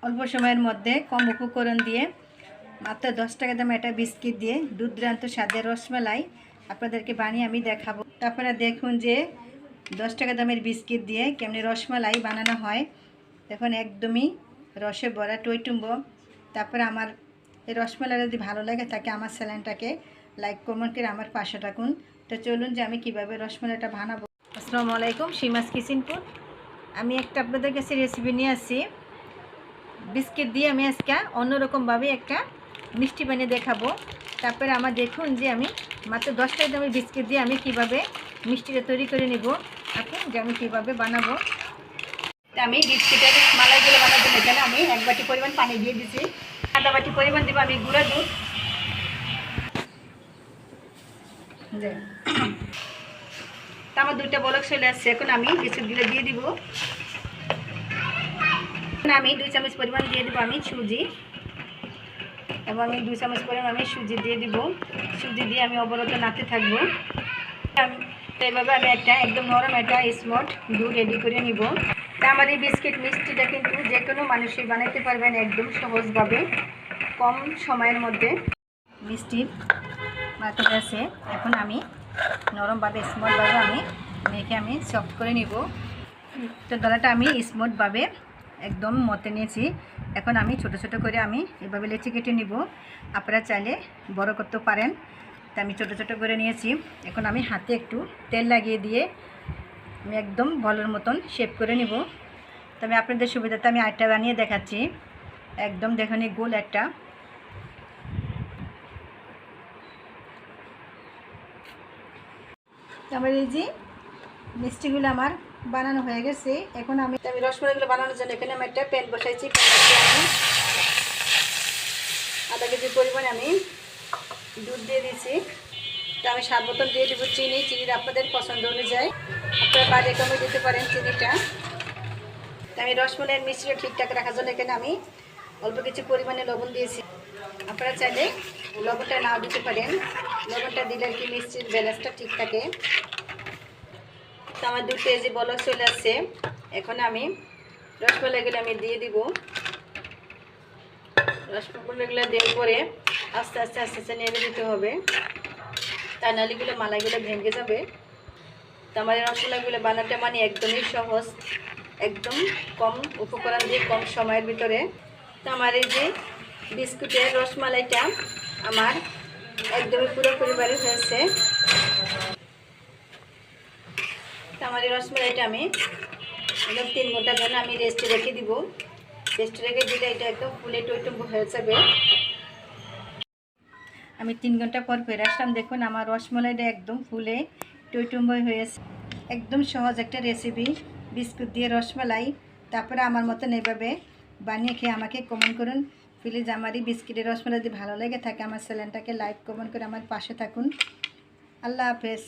অল্প সময়ের মধ্যে কম উপকরণ দিয়ে মাত্র 10 টাকা দামে একটা বিস্কিট দিয়ে দুর্দান্ত স্বাদের রসমালাই আপনাদেরকে বানিয়ে আমি দেখাবো। তারপরে দেখুন যে 10 টাকা দামের বিস্কিট দিয়ে কেমনি রসমালাই বানানো হয়। দেখুন একদমই রসে ভরা টইটুম্ব। তারপরে আমার এই রসমালাই যদি ভালো লাগে থাকে আমার চ্যানেলটাকে লাইক কমেন্ট করে আমার পাশে থাকুন। তো চলুন যে আমি কীভাবে রসমালাইটা বানাবো। আসসালামু আলাইকুম, সীমাস কিচেনপুর। আমি একটা আপনাদের কাছে রেসিপি নিয়ে আসছি। বিস্কিট দিয়ে আমি আজকে অন্যরকমভাবে একটা মিষ্টি বানিয়ে দেখাবো। তারপরে আমার দেখুন যে আমি মাত্র 10 টাকা দামের বিস্কিট দিয়ে আমি কিভাবে মিষ্টিটা তৈরি করে নিব, এখন যে আমি কীভাবে বানাবো। আমি বিস্কিটের মালাইগুলো বানানোর জন্য এখানে আমি 1 বাটি পরিমাণ পানি দিয়ে দিচ্ছি। আধা বাটি পরিমাণ দেবো আমি গুঁড়া দুধ। আমার 2টা বলক চলে আসছে। এখন আমি বিস্কুটগুলো দিয়ে দিব। আমি 2 চামচ পরিমাণ দিয়ে দেবো আমি সুজি, এবং আমি 2 চামচ পরিমাণ আমি সুজি দিয়ে দিব। সুজি দিয়ে আমি অবরত নাড়তে থাকবো। তো এইভাবে আমি একটা একদম নরম একটা স্মুথ ডো রেডি করে নিব। তা আমার এই বিস্কিট মিষ্টিটা কিন্তু যে কোনো মানুষই বানাতে পারবেন একদম সহজভাবে, কম সময়ের মধ্যে। মিষ্টি মাখা আছে, এখন আমি নরমভাবে স্মুথভাবে আমি মেখে আমি সফট করে নিব। তো দলাটা আমি স্মুথভাবে একদম মতে নিয়েছি। এখন আমি ছোট ছোট করে আমি এভাবে লেচি কেটে নিব। আপনারা চাইলে বড় করতে পারেন। তো আমি ছোট ছোট করে নিয়েছি। এখন আমি হাতে একটু তেল লাগিয়ে দিয়ে আমি একদম বলের মতন শেপ করে নিব। তো আমি আপনাদের সুবিধাতে আমি আরেকটা বানিয়ে দেখাচ্ছি। একদম দেখুন গোল একটা। আমার এই যে মিষ্টিগুলো আমার বানানো হয়ে গেছে। এখন আমি রসমালাইগুলো বানানোর জন্য এখানে আমি একটা প্যান বসাইছি। আমি আধা কেজি পরিমাণ আমি দুধ দিয়ে দিয়েছি। তো আমি 7 বোতল দিয়ে দেবো চিনি। চিনিটা আপনাদের পছন্দ অনুযায়ী আপনারা বাড়ি কমে দিতে পারেন চিনিটা। তো আমি রসমালাইয়ের মিষ্টিটা ঠিকঠাক রাখার জন্য এখানে আমি অল্প কিছু পরিমাণে লবণ দিয়েছি। আপনারা চাইলে লবণটা নাও দিতে পারেন। লবণটা দিলে আর কি মিষ্টির ব্যালেন্সটা ঠিক থাকে। তো আমার 2 কেজি বলক চলে আসছে। এখন আমি রসমালাইগুলো আমি দিয়ে দিব। রসমালাইগুলো দেওয়ার পরে আস্তে আস্তে আস্তে আস্তে নেড়ে দিতে হবে, তা নালিগুলো মালাইগুলো ভেঙে যাবে। তো আমার রসমালাইগুলো বানাতে মানে একদমই সহজ, একদম কম উপকরণ দিয়ে কম সময়ের ভিতরে। তো আমার এই যে বিস্কুটের রসমালাইটা আমার একদমই পুরোপুরি বাড়ি হয়েছে। তো আমার এই রসমালাইটা আমি 3 ঘন্টার জন্য আমি রেস্টে রেখে দিব। রেস্টে রেখে দিলে এটা একদম ফুলে টইটুম্ব হয়ে যাবে। আমি 3 ঘন্টা পর ফিরে আসলাম। দেখুন আমার রসমালাইটা একদম ফুলে টইটুম্ব হয়েছে। একদম সহজ একটা রেসিপি, বিস্কুট দিয়ে রসমালাই। তারপরে আমার মতন এভাবে বানিয়ে খেয়ে আমাকে কমেন্ট করুন প্লিজ। আমার এই বিস্কিটের রসমালাই যদি ভালো লেগে থাকে আমার চ্যানেলটাকে লাইক কমেন্ট করে আমার পাশে থাকুন। আল্লাহ হাফেজ।